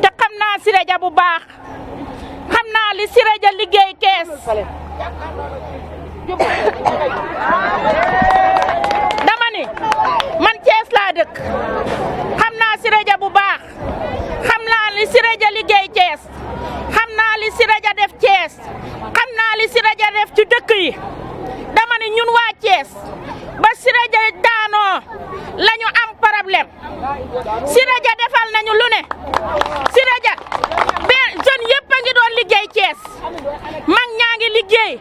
te xam naa Siré Dia bu baax xam naa li Siré Dia liggéey Kees dama ni man Kees laa dëkk xam naa Siré Dia bu baax xam naa li Siré Dia liggéey Kees xam naa li Siré Dia def Kees xam naa li Siré Dia def ci dëkk yi dama ni ñun waa Kees ba Siré Dia daanoo lañu am problème Siré Dia defal nañu lu ne Siré Dia jeune yëpp a ngi doon liggéey Kees mag ñaa ngi liggéey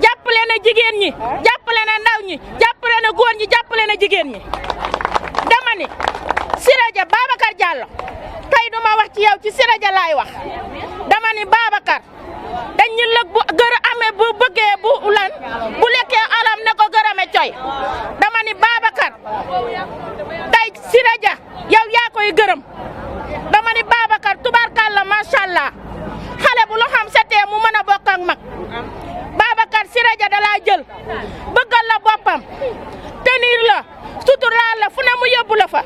jàppale na jigéen ñi jàppale na ndaw ñi jàppale na góor ñi jàppale na jigéen ñi dama ni Siré Dia Babacar Diallo tey duma wax ci yow ci Siré Dia laay wax dama ni Babacar dañu lëg bu amee bu bëggee bu lan bu lekkee alam ne ko gërëme coy dama ni Babacar tey Siré Dia yow yaa koy gërëm dama ni Babacar tubarkalla macha allah xale bu loxoom setee mu mën a bokk ak mag Babacar Siré Dia da laa jël bëggal la boppam tenir la suturaal la fu ne mu yóbbu la fa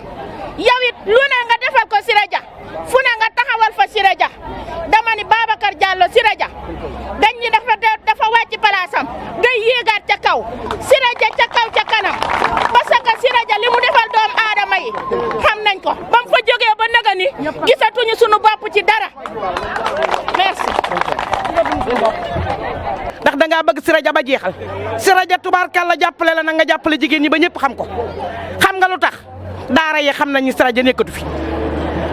yow it lu ne nga defal ko Siré Dia fu ne nga taxawal fa Siré Dia dama ni Babacar Diallo Siré Dia dañ ñi dafa wàcc palaasam ngay yéegaat ca kaw Siré Dia ca kaw ca kanam parce que Siré Dia li mu defal doom aadama yi xam nañ ko ba mu fa jógee ba naga ni gisatuñu sunu bopp ci dara merci. ndax da ngaa bëgg Siré Dia ba jeexal Siré Dia tubaarkàlla jàppale la na nga jàppale jigéen ñi ba ñëpp xam ko xam nga lu tax daara yi xam nañu Siré Dia nekkatu fi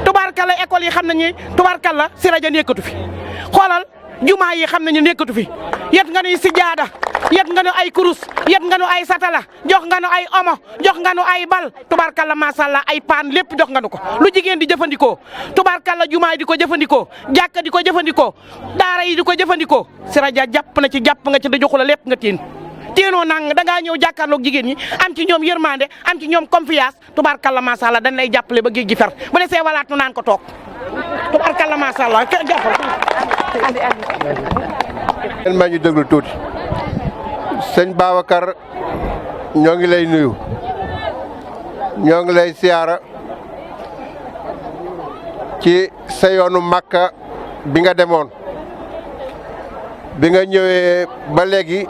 tubaarkàlla école yi xam nañu tubaarkàlla Siré Dia nekkatu fi xoolal jumaa yi xam nañu nekkatu fi yet nga nu si jaada yet nga nu ay kurus yet nga nu ay satala jox nga nu ay omo jox nga nu ay bal tubaarkàlla macha allah ay paan lépp jox nga nu ko lu jigéen di jëfandikoo tubaarkàlla jumaa yi di ko jëfandikoo jàkka di ko jëfandikoo daara yi di ko jëfandikoo Siré Dia jàpp na ci jàpp nga ci da joxu la lépp nga tiin téenoo nang da ngaa ñëw jàkkaarloog jigéen ñi am ci ñoom yërmande am ci ñoom confiance tubaarkàlla macha allah dañ lay jàppale ba géej gi fer bu desee walaat nu naan ko toog tubaarkàlla macha allah jàppal leen maa ñu déglu tuuti sëñ Babacar ñoo ngi lay nuyu ñoo ngi lay siyaara ci sa yoonu Makka bi nga demoon bi nga ñëwee ba léegi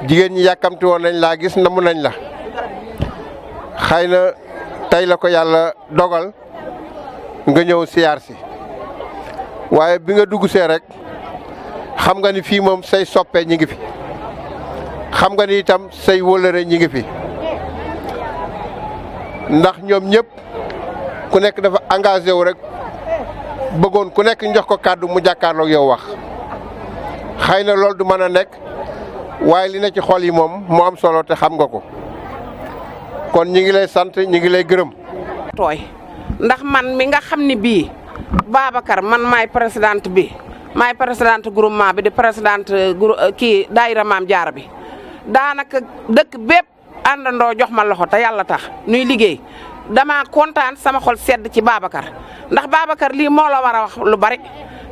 jigéen ñi yàkkamti woon nañ laa gis namu nañ la xëy na tey la ko yàlla dogal nga ñëw siyaar si waaye bi nga dugg see rek xam nga ni fii moom say soppe ñi ngi fi xam nga ni itam say wëlëre ñi ngi fi ndax ñoom ñëpp ku nekk dafa engagé wu rek bëggoon ku nekk jox ko kàddu mu jàkkaarloog yow wax xëy na loolu du mën a nekk waaye li na ci xol yi moom moo am solo te xam nga ko kon ñi ngi lay sant ñi ngi lay gërëm. tooy ndax man mi nga xam ni bii Babacar man maay présidente bi maay présidente groupement bi di présidente kii daayira Maam Jaara bi daanaka dëkk bépp àndandoo jox ma loxo te yàlla tax nuy liggéey dama kontaan sama xol sedd ci Babacar ndax Babacar lii moo la war a wax lu bari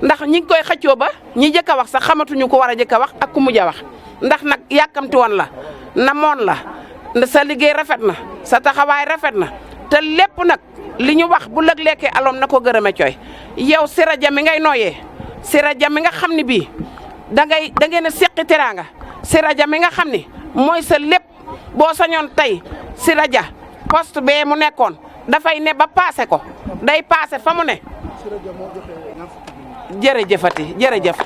ndax ñi ngi koy xëccoo ba ñi jëkk a wax sax xamatuñu ko war a jëkk a wax ak ku mujj a wax ndax nag yàkkamti woon la namoon la sa liggéey rafet na sa taxawaay rafet na te lépp nag li ñu wax bu lëg lekkee aloom na ko gërëme coy yow Siré Dia mi ngay nooyee Siré Dia mi nga xam ni bii da ngeen a seqi teraanga Siré Dia mi nga xam ni mooy sa lépp boo sañoon tey Siré Dia poste bee mu nekkoon dafay ne ba paase ko day paase fa mu ne jërëjëfati jërëjëf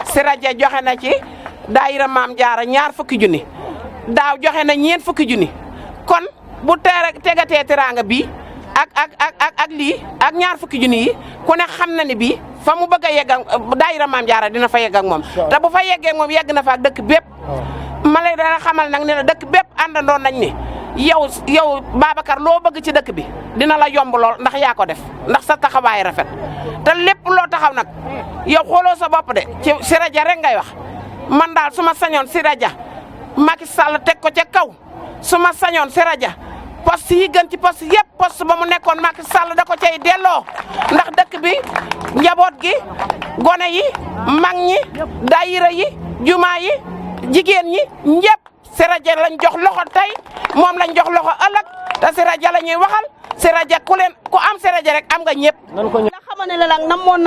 Siré Dia joxe na ci daayira Maam Jaara 20 junni daaw joxe na 40 junni kon bu tegatee teraanga bi ak lii ak 20 junni yi ku ne xam na ni bii fa mu bëgg a yegg ak daayira Maam Jaara dina fa yegg ak moom te bu fa yeggee moom yegg na fa ak dëkk bépp ma lay dana xamal nag ne la dëkk bépp àndandoon nañ ni yow Babacar loo bëgg ci dëkk bi dina la yomb lool ndax yaa ko def ndax sa taxawaay rafet te lépp loo taxaw nag yow xooloo sa bopp de ci Siré Dia rek ngay wax man daal su ma sañoon Siré Dia Macky Sall teg ko ca kaw su ma sañoon Siré Dia poste yi gën ci poste yëpp poste ba mu nekkoon Macky Sall da ko cay delloo ndax dëkk bi njaboot gi gone yi mag ñi daayira yi jumaa yi jigéen ñi ñëpp Siré Dia lañ jox loxo tey moom lañ jox loxo ëllëg te Siré Dia la ñuy waxal Siré Dia ku am Siré Dia rek am nga ñëpp. nga xamal ne la nag namoon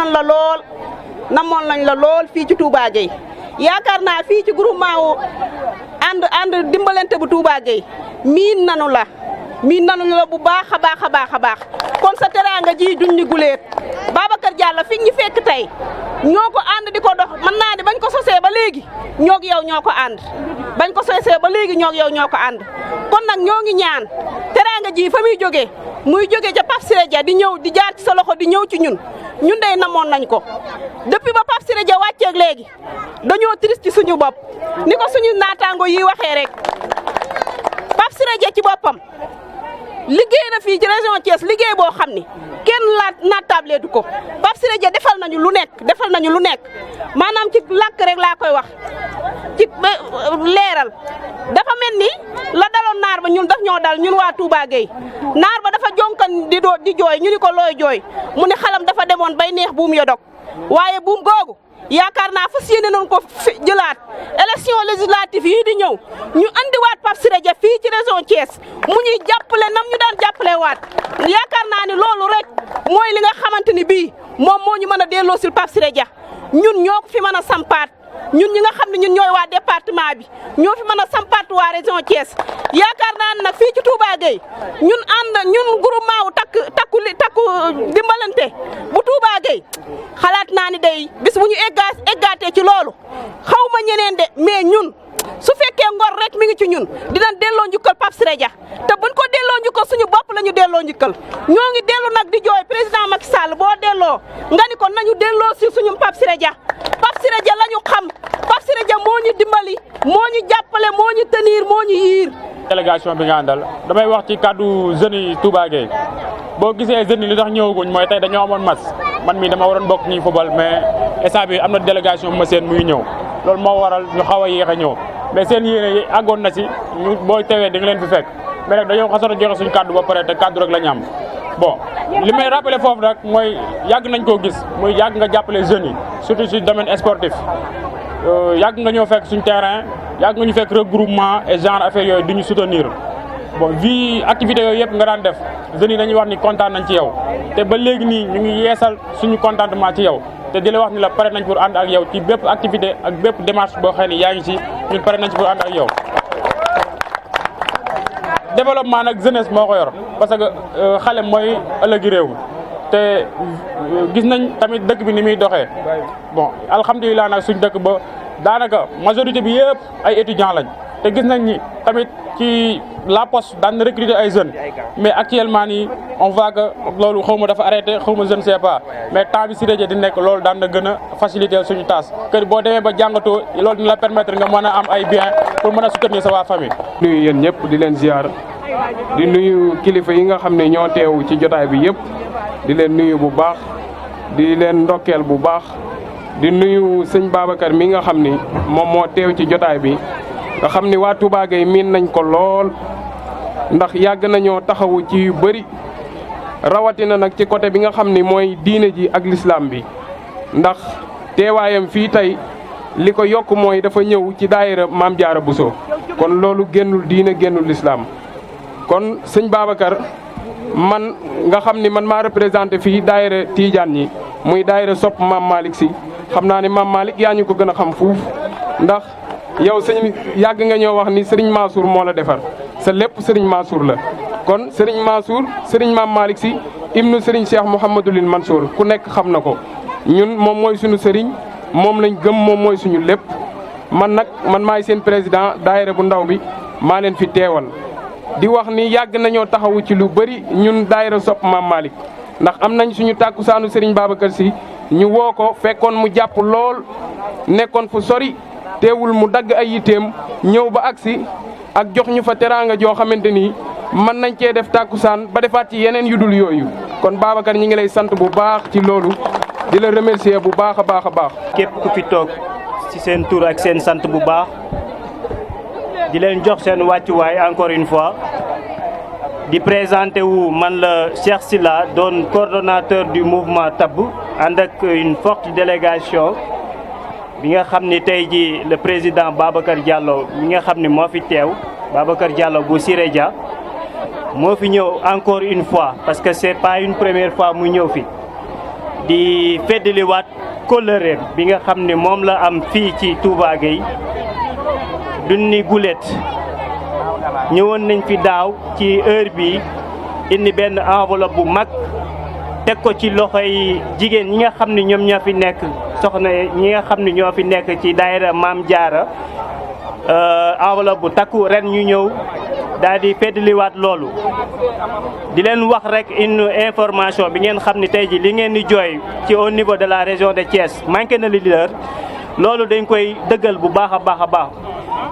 nañ la lool fii ci Touba Gueye yaakaar naa fii ci groupement wu ànd dimbalante bu Touba Gueye miin nanu la bu baax a baax kon sa teraanga ji duñ ni guleet Babacar Diallo fi ñu fekk tey ñoo ko ànd di ko dox mën naa ni bañ ko sosee ba léegi ñoo yow ñoo ko ànd kon nag ñoo ngi ñaan teraanga ji fa muy jógee ca Pape Siré Dia di ñëw di jaar ci sa loxo di ñëw ci ñun dey namoon nañ ko depuis ba Pape Siré Dia wàcceeg léegi dañoo triste ci suñu bopp ni ko suñu naataango yi waxee rek Pape Siré Dia ci boppam liggéey na fii ci région Thiès liggéey boo xam ni kenn naattableetu ko Pape Siré Dia defal nañu lu nekk maanaam ci làkk rek laa koy wax ci leeral dafa mel ni la daloon naar ba ñun daf ñoo dal ñun waa Touba Gueye naar ba dafa jonkan di jooy ñu ni ko looy jooy mu ne xalam dafa demoon bay neex buum yo dog waaye buum googu yaakaar naa fas yéene nañ ko jëlaat élection législative yi di ñëw ñu andiwaat Pape Siré Dia fii ci région Thiès mu ñuy jàppale nam ñu daan jàppale waat yaakaar naa ni loolu rek mooy li nga xamante ni bii moom moo ñu mën a delloosil Pape Siré Dia ñun ñoo ko fi mën a sampaat ñun ñi nga xam ne ñun ñooy waa département bi ñoo fi mën a sampaat waa région Thiès yaakaar naa ne nag fii ci Touba Gueye ñun groupement wu takku dimbalante bu Touba Gueye xalaat naa ni day bis bu ñu eggaatee ci loolu xaw ma ñeneen de mais ñun su fekkee ngor rek mi ngi ci ñun dinañ delloo njukkal Pape Siré Dia te buñ ko delloo njukkal suñu bopp la ñu delloo njukkal ñoo ngi dellu nag di jooy président Macky Sall boo delloo nga ni ko nañu delloo si suñu Pape Siré Dia la ñu xam Pape Siré Dia moo ñu dimbali moo ñu jàppale moo ñu tenir moo ñu yiir. délégation bi nga àndal damay wax ci kàddu jeunes yi Touba Gueye boo gisee jeunes yi li tax ñëwaguñ mooy tey dañoo amoon match man mii dama waroon bokk ñuy football mais instant bi am na délégation bu ma seen muy ñëw loolu moo waral ñu xaw a yéex a ñëw mais seen yéene yi àggoon na si ñu boo teewee di nga leen fi fekk mais nag dañoo xasoon a joxe suñu kàddu ba pare te kàddu rek la ñu am bon li may rappelé foofu nag mooy yàgg nañ koo gis muy yàgg nga jàppale jeunes yi surtout si domaine sportif yàgg nga ñëw fekk suñu terrain yàgg nga ñu fekk regroupement et genre affaire yooyu di ñu soutenir bon vie activité yooyu yëpp nga daan def jeunes yi dañuy wax ni kontaan nañ ci yow te ba léegi nii ñu ngi yeesal suñu contentement ci yow te di la wax ni la pare nañ pour ànd ak yow ci bépp activité ak bépp démarche boo xam ne yaa ngi ci ñun pare nañ ci pour ànd ak yow. développement nag jeunesse moo ko yor parce que xale mooy ëllëgi réew mi te gis nañ tamit dëkk bi ni muy doxee bon alhamdulilah nag suñ dëkk ba daanaka majorité bi yëpp ay étudiants lañ te gis nañ ni tamit ci la poste daan recruter ay jeunes mais actuellement nii on voit que loolu xaw ma dafa arrêté xaw ma je ne sais pas mais temps bi Siré Dia di nekk loolu daan na gën a faciliter suñu tâche kër boo demee ba jàngatoo loolu dina la permettre nga mën a am ay biens pour mën a soutenir sa waa famille. nuyu yéen ñëpp di leen ziar di nuyu kilifa yi nga xam ne ñoo teew ci jotaay bi yëpp di leen nuyu bu baax di leen ndokkeel bu baax di nuyu sëñ Babacar mi nga xam ni moom moo teew ci jotaay bi nga xam ni waa Touba Gueye miin nañ ko lool ndax yàgg nañoo taxawu ci yu bëri rawatina nag ci côté bi nga xam ni mooy diine ji ak l'islam bi ndax teewaayam fii tey li ko yokk mooy dafa ñëw ci daayira Maam Jaara Buso kon loolu génnul diine génnul l'islam kon sëñ Babacar man nga xam ni man maa représenté fii daayira Tidiane ñi muy daayira sopp Maam Malick si xam naa ni Maam Malick yaa ñu ko gën a xam fuuf ndax yow sëñ yàgg nga ñoo wax ni Serigne Mansour moo la defar sa lépp Serigne Mansour la kon Serigne Mansour Serigne Maam Malick si ibnu Serigne Cheikh Mouhamadulil Mansour ku nekk xam na ko ñun moom mooy suñu Serigne moom lañ gëm moom mooy suñu lépp man nag man maay seen président daayira bu ndaw bi maa leen fi teewal di wax ni yàgg nañoo taxawu ci lu bëri ñun daayira sopp Maam Malick ndax am nañ suñu tàkkusaanu Serigne Babacar si ñu woo ko fekkoon mu jàpp lool nekkoon fu sori teewul mu dagg ay yiteem ñëw ba agsi ak jox ñu fa teraanga joo xamante ni mën nañ cee def tàkkusaan ba defaat ci yeneen yu dul yooyu kon Babacar ñi ngi lay sant bu baax ci loolu di la remercier bu baax a baax a baax. képp ku fi toog ci seen tur ak seen sant bu baax di leen jox seen wàccuwaay encore une fois di présenté wu man la Cheikh Sylla doon coordonnateur du mouvement Tabb ànd ak une forte délégation bi nga xam ni tey ji le président Babacar Diallo mi nga xam ni moo fi teew Babacar Diallo bu Siré Dia moo fi ñëw encore une fois parce que c'est pas une première fois mu ñëw fi di feddaliwaat kóllëreem bi nga xam ne moom la am fii ci Touba Gueye duñ ni gulet ñëwoon nañ fi daaw ci heure bi indi benn enveloppe bu mag teg ko ci loxoy jigéen ñi nga xam ne ñoom ñoo fi nekk soxna ñi nga xam ne ñoo fi nekk ci daayira Maam Jaara enveloppe bu takku ren ñu ñëw daal di feddaliwaat loolu di leen wax rek une information bi ngeen xam ne tey ji li ngeen di jooy ci au niveau de la région de Thiès manqué na leader loolu dañ koy dëggal bu baax a baax a baax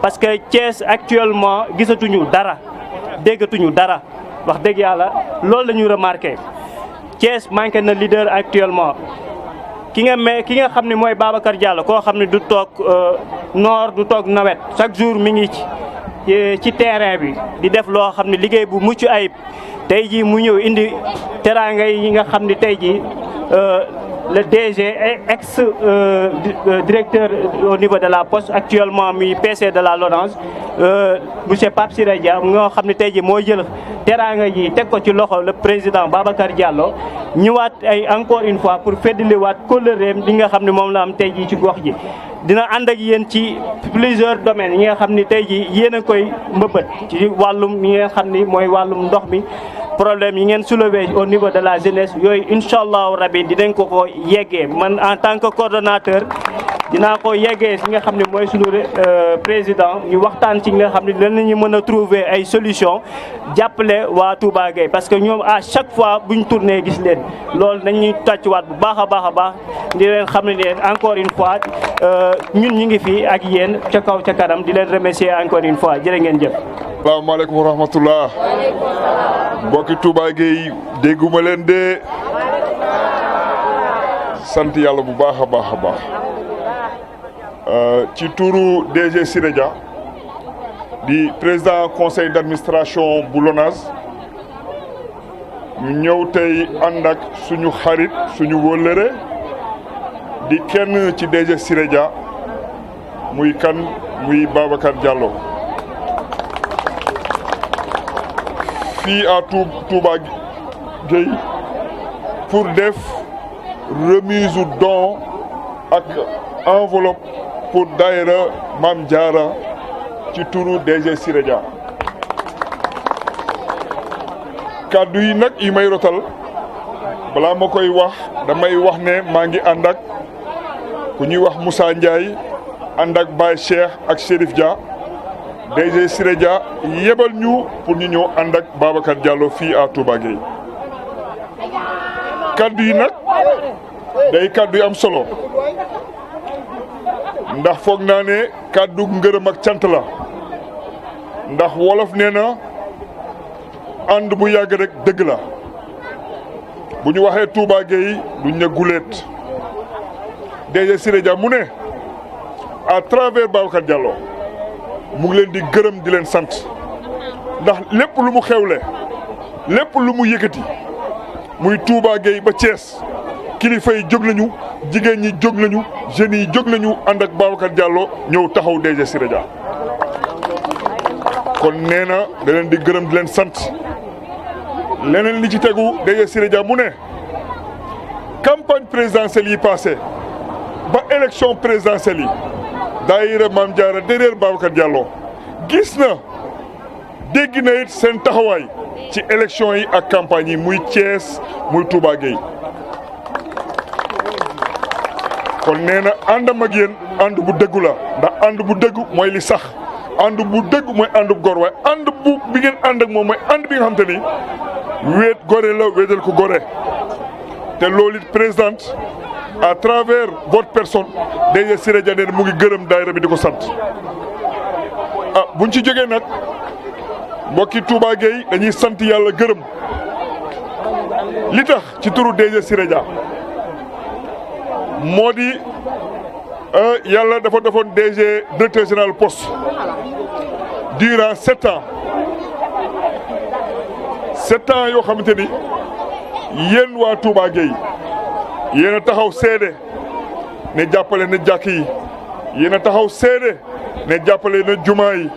parce que Thiès actuellement gisatuñu dara déggatuñu dara wax dëgg yàlla loolu la ñu remarqué Thiès manqué na leader actuellement ki nga xam ne mooy Babacar Diallo koo xam ne du toog noor du toog nawet chaque jour mi ngi ci terrain bi di def loo xam ne liggéey bu mucc ayib tey jii mu ñëw indi teraanga yi nga xam ne tey jii le DG ex directeur au niveau de la poste actuellement muy PC de la LONASE monsieur Pape Siré Dia nga xam ne tey jii moo jël teraanga yi teg ko ci loxo le président Babacar Diallo ñëwaat ay encore une fois pour feddaliwaat kóllëreem li nga xam ne moom la am tey jii ci gox ji. dina ànd ak yéen ci plusieurs domaines yi nga xam ni tey jii yéen a koy mbëbët ci wàllum yi nga xam ni mooy wàllum ndox mi problème yi ngeen soulevé au niveau de la jeunesse yooyu incha allahu rabi dinañ ko yeggee man en tant que coordonnateur dinaa ko yeggee si nga xam ne mooy suñu président ñu waxtaan ci nga xam ne lan la ñu mën a trouver ay solution jàppale waa Touba Gueye parce que ñoom à chaque fois buñ tourné gis leen loolu dañuy tàccuwaat bu baax a baax a baax di leen xam ne leen encore une fois ñun ñu ngi fi ak yéen ca kaw ca kanam di leen remercier encore une fois jërë ngeen jëf. salaamaaleykum wa rahmatullah mbokki Touba Gueye dégguma leen de sant yàlla bu baax a baax a baax ci turu DG Siré Dia di président conseil d'administration bu LONASE ñu ñëw tey ànd ak suñu xarit suñu wóllëre di kenn ci DG Siré Dia muy Babacar Diallo fii à Touba Gueye pour def remise don ak enveloppe pour daayira Maam Jaara ci turu DG Siré Dia kàddu yi nag yi may rotal balaa ma koy wax damay wax ne maa ngi ànd ak ku ñuy wax Moussa Ndiaye ànd ak Baye Cheikh ak Chérif Dia DG Siré Dia yebal ñu pour ñu ñëw ànd ak Babacar Diallo fii à Touba Gueye kaddu yi nag day kaddu yi am solo ndax foog naa ne kaddu ngërëm ak cant la ndax wolof nee na ànd bu yàgg rek dëgg la bu ñu waxee Touba Gueye duñ ne guleet DG Siré Dia mu ne à travers Babacar Diallo mu ngi leen di gërëm di leen sant ndax lépp lu mu xewle lépp lu mu yëkkati muy Touba Gueye ba Thiès kilifa yi jóg nañu jigéen ñi jóg nañu jeunes yi jóg nañu ànd ak Babacar Diallo ñëw taxaw DG Siré Dia kon nee na da leen di gërëm di leen sant leneen li ci tegu DG Siré Dia mu ne campagne présidentielle yi passé ba élection présidentielle yi daayira Maam Jaara derrière Babacar Diallo gis na dégg na it seen taxawaay ci élection yi ak campagne yi muy Thiès muy Touba Gueye kon nee na àndam ak yéen ànd bu dëggu la ndax ànd bu dëggu mooy li sax ànd bu dëggu mooy ànd bu góor waaye ànd bu bi ngeen ànd ak moom mooy ànd bi nga xam te ni wéet gore la wéetal ko gore te loolu it présidente à travers votre personne DG Siré Dia nee na mu ngi gërëm daayira bi di ko sant buñ ci jógee nag mbokki Touba Gueye dañuy sant yàlla gërëm li tax ci turu DG Siré Dia moo di yàlla dafa defoon DG directeur général poste durant 7 ans 7 ans yoo xamante ni yéen waa Touba Gueye yéen a taxaw seede ne jàppale na jàkk yi yéen a taxaw seede ne jàppale na jumaa yi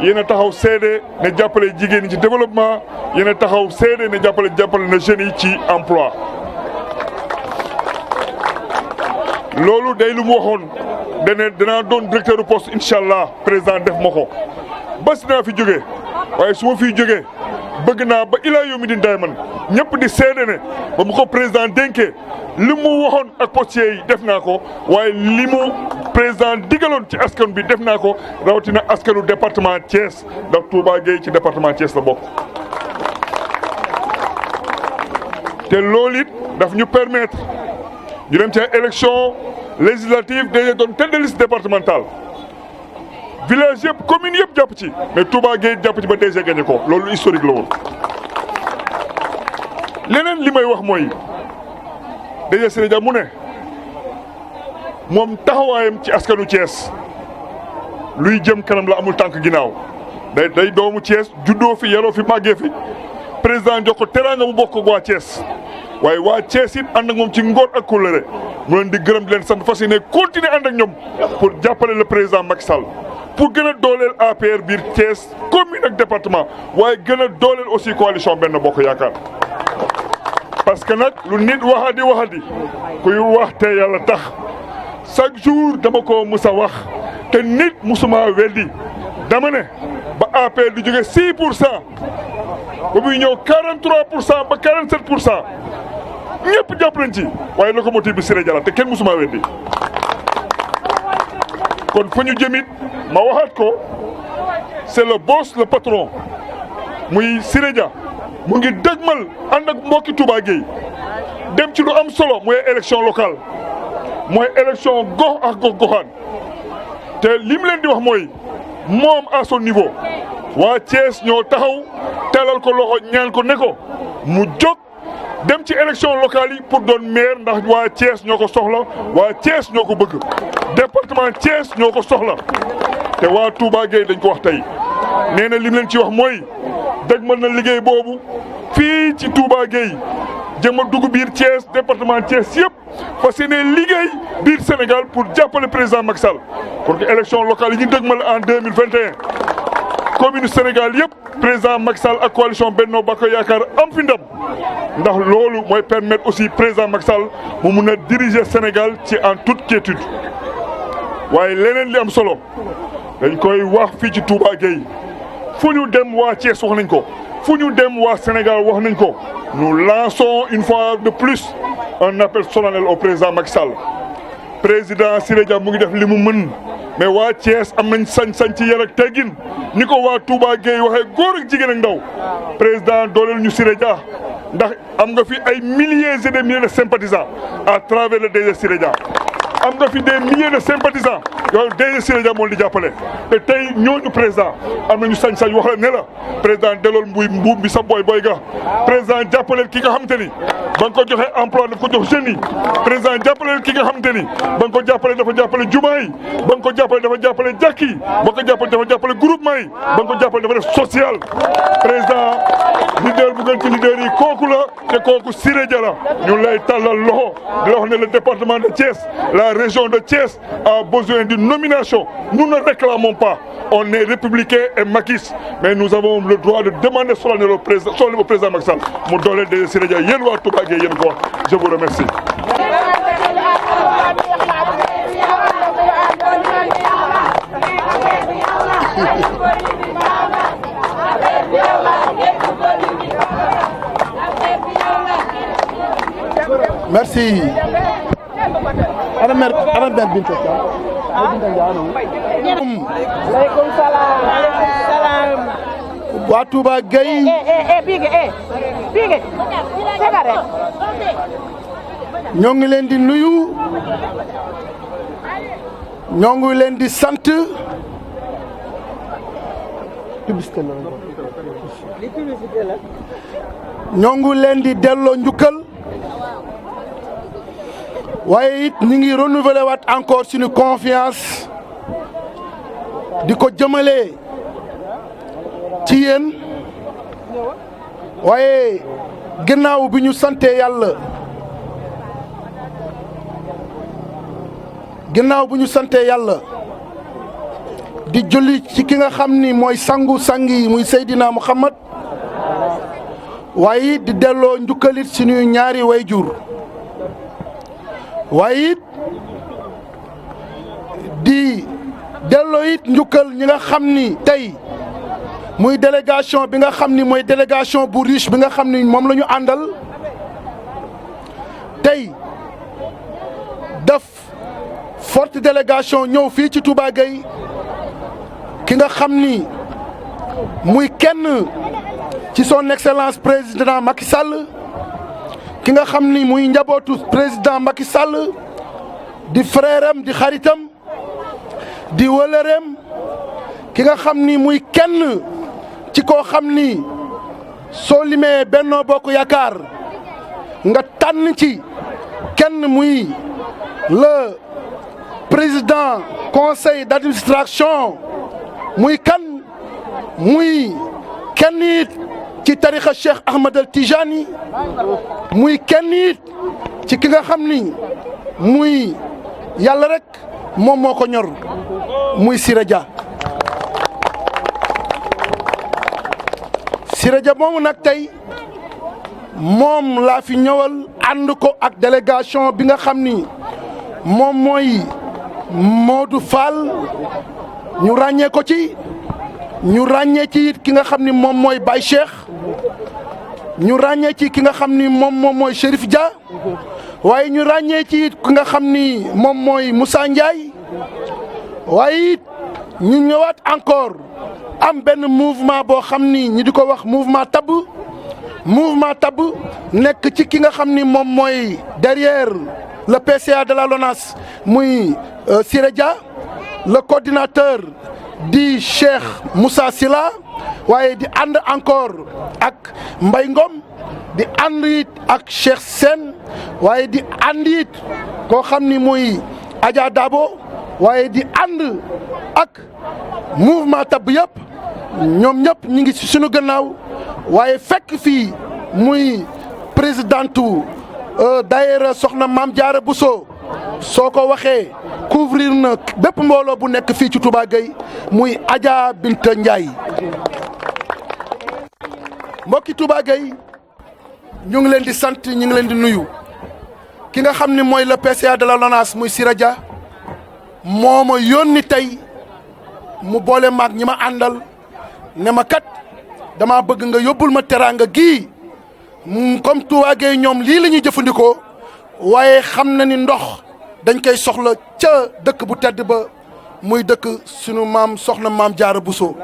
yéen a taxaw seede ne jàppale jigéen ñi ci développement yéen a taxaw seede ne jàppale na jeunes yi ci emploi loolu day lu mu waxoon dane danaa doon directeur du poste incha allah président def ma ko bés naa fi jógee waaye su ma fiy jógee bëgg naa ba ilaa yow mi di day man ñëpp di seede ne ba mu ko président dénkee li mu waxoon ak postiers yi def naa ko waaye li mu président digaloon ci askan bi def naa ko rawatina askanu département Thiès ndax Touba Gueye ci département Thiès la bokk. te loolu it daf ñu permettre ñu dem ci élection législative dañuy doon tête de liste départementale village yëpp commune yëpp jàpp ci mais Touba Gueye jàpp ci ba DG gagné ko loolu historique la woon. leneen li may wax mooy DG Siré Dia mu ne moom taxawaayam ci askanu Thiès luy jëm kanam la amul tànk ginnaaw day doomu Thiès juddoo fi yaroo fi màggee fi président jox ko teraanga mu bokk ak waa Thiès waaye waa Thiès it ànd ak moom ci ngor ak kóllëre mu leen di gërëm di leen sant fas yéene continuer ànd ak ñoom pour jàppale le président Macky Sall pour gën a dooleel APR biir Thiès commune ak département waaye gën a dooleel aussi coalition Benno Bokk Yaakaar. parce que nag lu nit waxadi kuy wax te yàlla tax chaque jour dama ko musa wax te nit musuma weddi dama ne ba APR di jóge 6% ba muy ñëw 43% ba 47% ñëpp jàpp nañ ci waaye locomotive bi Siré Dia la te kenn musuma weddi kon fa ñu jëmit ma waxaat ko c'est le boss le patron muy Siré Dia mu ngi dëgmal ànd ak mbokki Touba Gueye dem ci lu am solo mooy élection locale mooy élection gox ak gox-goxaan te li mu leen di wax mooy moom à son niveau waa Thiès ñoo taxaw teelal ko loxo ñaan ko ne ko mu jóg dem ci élection locale yi pour doon maire ndax waa Thiès ñoo ko soxla waa Thiès ñoo ko bëgg département Thiès ñoo ko soxla te waa Touba Gueye dañ ko wax tey nee na li mu leen ci wax mooy dëgmal na liggéey boobu fii ci Touba Gueye jëm a dugg biir Thiès département Thiès yëpp fas yéene liggéey biir Sénégal pour jàppale président Macky Sall pour que élection locale yi ñu dëgmal en 2021 commune Sénégal yëpp président Macky Sall ak coalition Benno Bokk Yaakaar am fi ndam ndax loolu mooy permettre aussi président Macky Sall mu mun a diriger Sénégal ci en toute quiétude waaye leneen li am solo dañ koy wax fii ci Touba Gueye fu ñu dem waa Thiès wax nañ ko fu ñu dem waa Sénégal wax nañ ko nous lançons une fois de plus un appel solennel au président Macky Sall président Siré Dia mu ngi def li mu mën mais waa Thiès am nañ sañ-sañ ci yar ak teggin ni ko waa Touba Gueye waxee góor ak jigéen ak ndaw président dooleel ñu Siré Dia ndax am nga fi ay milliers et des milliers de sympathisants à travers le DG Siré Dia am nga fi des milliers de sympathisants yow DG Siré Dia moo di jàppale te tey ñooñu président am nañu sañ-sañ wax la ne la président delool mbuum bi sa boy ga président jàppaleel ki nga xamante ni ba nga ko joxee emploi daf ko jox jeunes yi président jàppaleel ki nga xamante ni ba nga ko jàppale dafa jàppale jumaa yi ba nga ko jàppale dafa jàppale jàkk yi ba nga ko jàppale dafa jàppale groupement yi ba nga ko jàppale dafa def social président leader bu gën ci leader yi kooku la te kooku Siré Dia la ñu lay tàllal loxo di la wax ne le département de Thiès la région de Thiès a besoin d'une nomination. Nous ne réclamons pas. On est républicain et maquis, mais nous avons le droit de demander solennellement au président Macky Sall mu dooleel DG Siré Dia yéen waa Touba Gueye yéen ko wax. Je vous remercie. Merci. Ana mer Binta Aleykum salaam. waa Touba Gueye Bigué tega rek ñoo ngi leen di nuyu ñoo ngi leen di sant ñoo ngi leen di delloo njukkal waaye it ñu ngi renouveler waat encore suñu confiance di ko jëmale ci yéen waaye ginnaaw bi ñu sante yàlla di julli ci ki nga xam ni mooy sangu sangi muy Seydina Muhammad waaye di delloo njukkalit suñuy ñaari wayjur waaye di delloo it njukkal ñi nga xam ni tey muy délégation bi nga xam ni mooy délégation bu riche bi nga xam ni moom la ñu àndal tey def forte délégation ñëw fii ci Touba Gueye ki nga xam ni muy kenn ci son excellence président Macky Sall ki nga xam ni muy njabootu président Macky Sall di frère am di xaritam di wëlëreem ki nga xam ni muy kenn ci koo xam ni soo limee Benno Bokk Yaakaar nga tànn ci kenn muy le président conseil d'administration muy kan muy kenn it ci tarixa Cheikh Ahmed al Tijani muy kenn it ci ki nga xam ni muy yàlla rek moom moo ko ñor muy Siré Dia Siré Dia moomu nag tey moom laa fi ñëwal ànd ko ak délégation bi nga xam ni moom mooy Modou Fall ñu ràññee ko ci ñu ràññee ci it ki nga xam ni moom mooy Baye Cheikh ñu ràññee ci ki nga xam ni moom mooy Chérif Dia waaye ñu ràññee ci it ki nga xam ni moom mooy Moussa Ndiaye waaye it ñu ñëwaat encore am benn mouvement boo xam ni ñi di ko wax mouvement tabb nekk ci ki nga xam ni moom mooy derrière le PCA de la LONASE muy Siré Dia le coordinateur di Cheikh Moussa Sila waaye di ànd encore ak Mbaye Ngom di ànd it ak Cheikh Sène waaye di ànd it koo xam ni muy Adja Dabo waaye di ànd ak mouvement tabb yëpp ñoom ñëpp ñu ngi ci suñu gannaaw waaye fekk fii muy présidentu daayira soxna Maam Jaara Bousso soo ko waxee couvrir na bépp mbooloo bu nekk fii ci Touba Gueye muy Adja Binta Ndiaye mbokki Touba Gueye ñu ngi leen di sant ñu ngi leen di nuyu ki nga xam ni mooy le PCA de la LONASE muy Siré Dia moo ma yónni tey mu boole maag ñi ma àndal ne ma kat dama bëgg nga yóbbul ma teraanga gii comme Touba Gueye ñoom lii la ñuy jëfandikoo waaye xam na ni ndox dañ koy soxla ca dëkk bu tedd ba muy dëkk sunu maam soxna Maam Jaara Bousso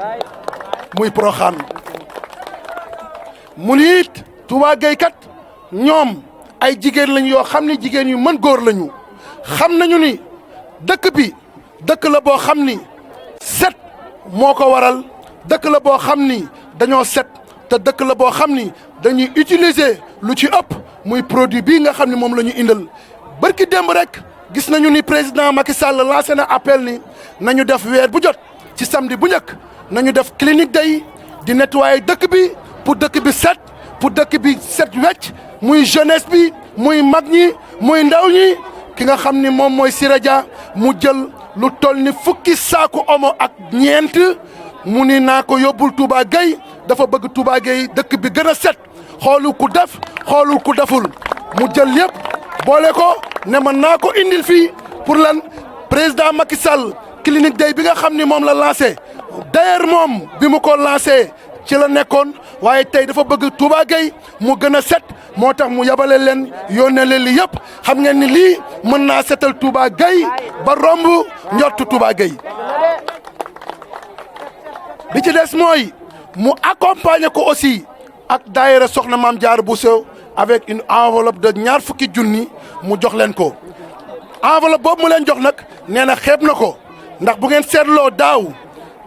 muy Porokhane mu ni it Touba Gueye kat ñoom ay jigéen lañ yoo xam ni jigéen yu mën góor lañu xam nañu ni dëkk bi dëkk la boo xam ni set moo ko waral dëkk la boo xam ni dañoo set te dëkk la boo xam ni dañuy utiliser lu ci ëpp muy produit bii nga xam ni moom la ñu indal barki démb rek gis nañu ni président Macky Sall lancé na appel ni nañu def weer bu jot ci samedi bu njëkk nañu def clinique day di nettoyer dëkk bi pour dëkk bi set pour dëkk bi set wecc muy jeunesse bi muy mag ñi muy ndaw ñi ki nga xam ni moom mooy Siré Dia mu jël lu toll ni fukki saaku omo ak ñeent mu ni naa ko yóbbul Touba Gueye dafa bëgg Touba Gueye dëkk bi gën a set xoolul ku def xoolul ku deful mu jël yëpp boole ko ne man naa ko indil fii pour lan président Macky Sall clinique day bi nga xam ni moom la lancé d'ailleurs moom bi mu ko lancé ci la nekkoon waaye tey dafa bëgg Touba Gueye mu gën a set moo tax mu yabale leen yónnee leen li yëpp xam ngeen ni lii mën naa setal Touba Gueye ba romb njottu Touba Gueye bi ci des mooy mu accompagner ko aussi ak daayira soxna Maam Jaara Bousso avec une enveloppe de ñaar fukki junni mu jox leen ko enveloppe boobu mu leen jox nag nee na xeeb na ko ndax bu ngeen seetloo daaw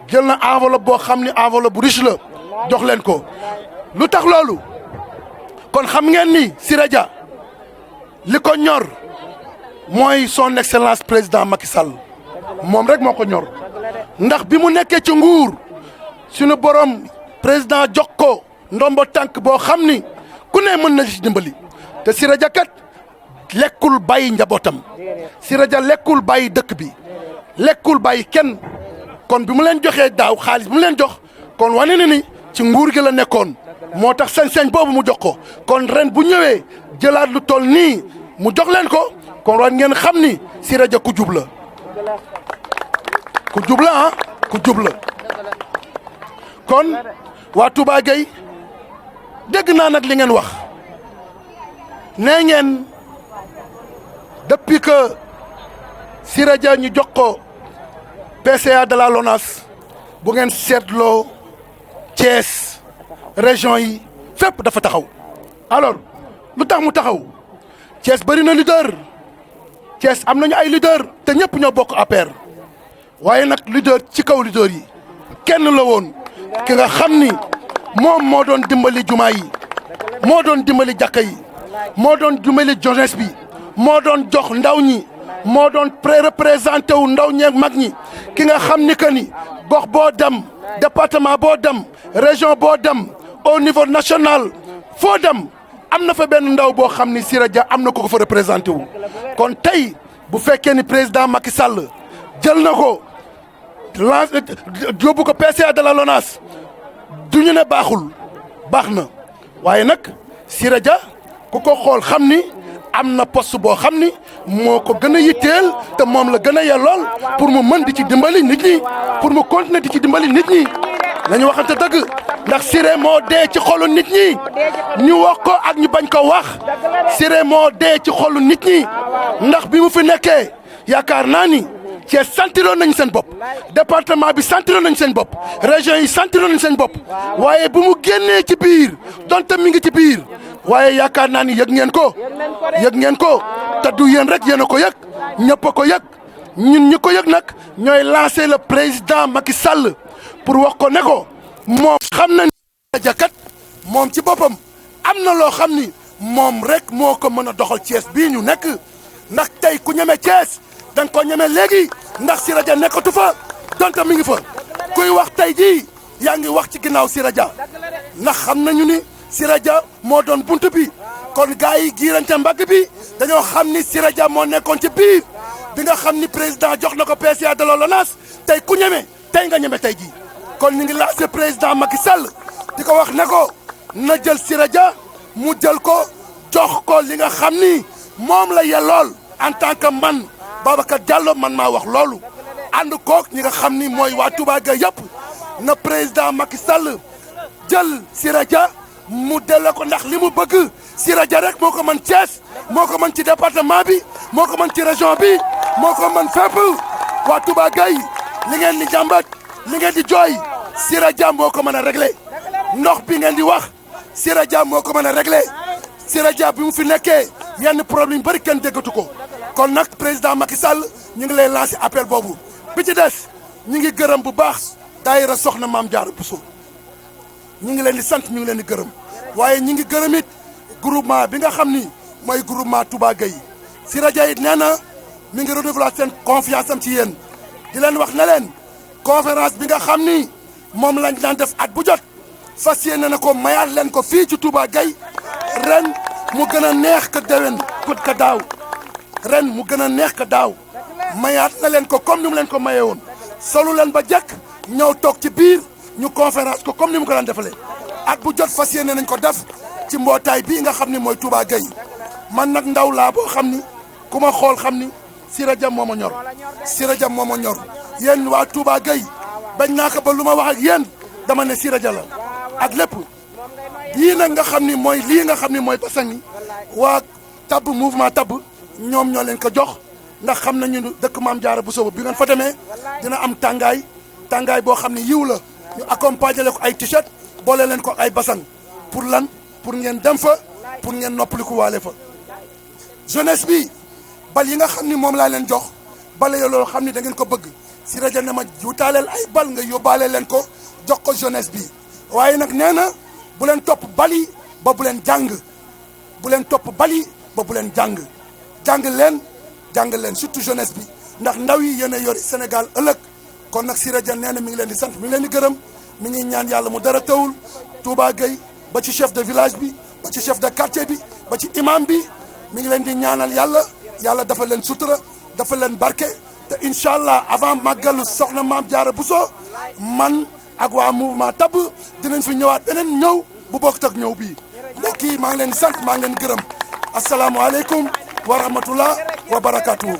jël na enveloppe boo xam ni enveloppe bu riche la jox leen ko lu tax loolu kon xam ngeen ni Siré Dia li ko ñor mooy son excellence président Macky Sall moom rek moo ko ñor ndax bi mu nekkee ci nguur suñu borom président jox ko ndombo tànk boo xam ni ku ne mën na ci dimbali te Siré Dia kat lekkul bàyyi njabootam Siré Dia lekkul bàyyi dëkk bi lekkul bàyyi kenn kon bi mu leen joxee daaw xaalis bi mu leen jox kon wane na ni ci nguur gi la nekkoon moo tax sañ-sañ boobu mu jox ko kon ren bu ñëwee jëlaat lu toll nii mu jox leen ko kon war ngeen xam ni Siré Dia ku jub la ku jub la ah ku jub la kon waa Touba Gueye dégg naa nag li ngeen wax nee ngeen depuis que Siré Dia ñu jox ko PCA de la LONASE bu ngeen seetloo Thiès région yi fépp dafa taxaw alors lu tax mu taxaw Thiès bëri na leader Thiès am nañu ay leader te ñëpp ñoo bokk APR waaye nag leader ci kaw leader yi kenn la woon ki nga xam ni moom moo doon dimbali jumaa yi moo doon dimbali jàkka yi moo doon dimbali jeunesse bi moo doon jox ndaw ñi moo doon représenté wu ndaw ñeeg mag ñi ki nga xam ni que ni gox boo dem département boo dem région boo dem au niveau national foo dem am na fa benn ndaw boo xam ni Siré Dia am na ko fa représenté wu. kon tey bu fekkee ni président Macky Sall jël na ko lancé yóbbu ko PCA de la LONASE du ñu ne baaxul baax na waaye nag Siré Dia ku ko xool xam ni am na poste boo xam ni moo ko gën a yitteel te moom la gën a yellool pour mu mën di ci dimbali nit ñi pour mu continuer di ci dimbali nit ñi nañu waxante dëgg ndax Siré moo dee ci xolu nit ñi ñu wax ko ak ñu bañ ko wax Siré moo dee ci xolu nit ñi ndax bi mu fi nekkee yaakaar naa ni Thiès sentiroon nañ seen bopp département bi sentiroon nañ seen bopp région yi sentiroon nañ seen bopp waaye bu mu génnee ci biir donte mi ngi ci biir waaye yaakaar naa ni yëg ngeen ko te du yéen rek yéen a ko yëg ñëpp a ko yëg ñun ñi ko yëg nag ñooy lancer le président Macky Sall pour wax ko ne ko moom xam na ni Siré Dia kat moom ci boppam am na loo xam ni moom rek moo ko mën a doxal Thiès bii ñu nekk ndax tey ku ñeme Thiès da nga ko ñeme léegi ndax Siré Dia nekkatu fa donte mi ngi fa kuy wax tey jii yaa ngi wax ci ginnaaw Siré Dia ndax xam nañu ni Siré Dia moo doon buntu bi kon gars yi giirante mbagg bi dañoo xam ni Siré Dia moo nekkoon ci biir bi nga xam ni président jox na ko PCA de la LONASE tey ku ñeme tey nga ñeme tey jii kon ñu ngi lancé président Macky Sall di ko wax ne ko na jël Siré Dia mu jël ko jox ko li nga xam ni moom la yellool en tant que man Babacar Diallo man maa wax loolu ànd kook ñi nga xam ni mooy waa Touba Gueye yëpp na président Macky Sall jël Siré Dia mu delloo ko ndax li mu bëgg Siré Dia rek moo ko mën Thiès moo ko mën ci département bi moo ko mën ci région bi moo ko mën fépp waa Touba Gueye li ngeen di jàmbat li ngeen di jooy Siré Dia moo ko mën a réglé ndox bi ngeen di wax Siré Dia moo ko mën a réglé Siré Dia bi mu fi nekkee yenn problème bëri kenn déggatu ko kon nag président Macky Sall ñu ngi lay lancé appel boobu bi ci des ñu ngi gërëm bu baax daayira Soxna Maam Jaara Bousso ñu ngi leen di sant ñu ngi leen di gërëm waaye ñu ngi gërëm it groupement bi nga xam ni mooy groupement Touba Gueye Siré Dia it nee na mi ngi renouveler seen confiance am ci yéen di leen wax ne leen conférence bi nga xam ni moom lañ daan def at bu jot fas yéene na ko mayaat leen ko fii ci Touba Gueye ren mu gën a neex ka déwén ka daaw ren mu gën a neex ka daaw mayaat na leen ko comme ni mu leen ko mayee woon solu leen ba jekk ñëw toog ci biir ñu conférence ko comme ni mu ko daan defalee at bu jot fas yéene nañ ko def ci mbootaay bii nga xam ni mooy Touba Gueye man nag ndaw laa boo xam ni ku ma xool xam ni Siré Dia moo ma ñor Siré Dia moo ma ñor yéen waa Touba Gueye bañ naa ko ba lu ma wax ak yéen dama ne Siré Dia la ak lépp yii nag nga xam ni mooy lii nga xam ni mooy basang yi waa tabb mouvement tabb ñoom ñoo leen ko jox ndax xam nañu dëkk Maam Jaara Bousso bi ngeen fa demee dina am tàngaay boo xam ni yiw la ñu accompagner leen ko ay t-shirt boole leen ko ay basang pour lan pour ngeen dem fa pour ngeen noppaliku waale fa jeunesse bi bal yi nga xam ni moom laa leen jox bale yo loolu xam ni da ngeen ko bëgg Siré Dia ne ma jutaaleel ay bal nga yóbbaale leen ko jox ko jeunesse bi waaye nag nee na bu leen topp bali ba bu leen jàng bu leen topp bali ba bu leen jàng jàng leen surtout jeunesse bi ndax ndaw yi yéen a yori Sénégal ëllëg kon nag Siré Dia nee na mi ngi leen di sant mi ngi leen di gërëm mi ngi ñaan yàlla mu dara tawul Touba Gueye ba ci chef de village bi ba ci chef de quartier bi ba ci imam bi mi ngi leen di ñaanal yàlla dafa leen sutura dafa leen barke te incha allah avant màggalu soxna Maam Jaara Buso man ak waa mouvement tabb dinañ fi ñëwaat beneen ñëw bu bokk ak ñëw bii mbokk yi maa ngi leen sant maa ngi leen gërëm asalaamualeykum wa rahmatullah wa barakatuhu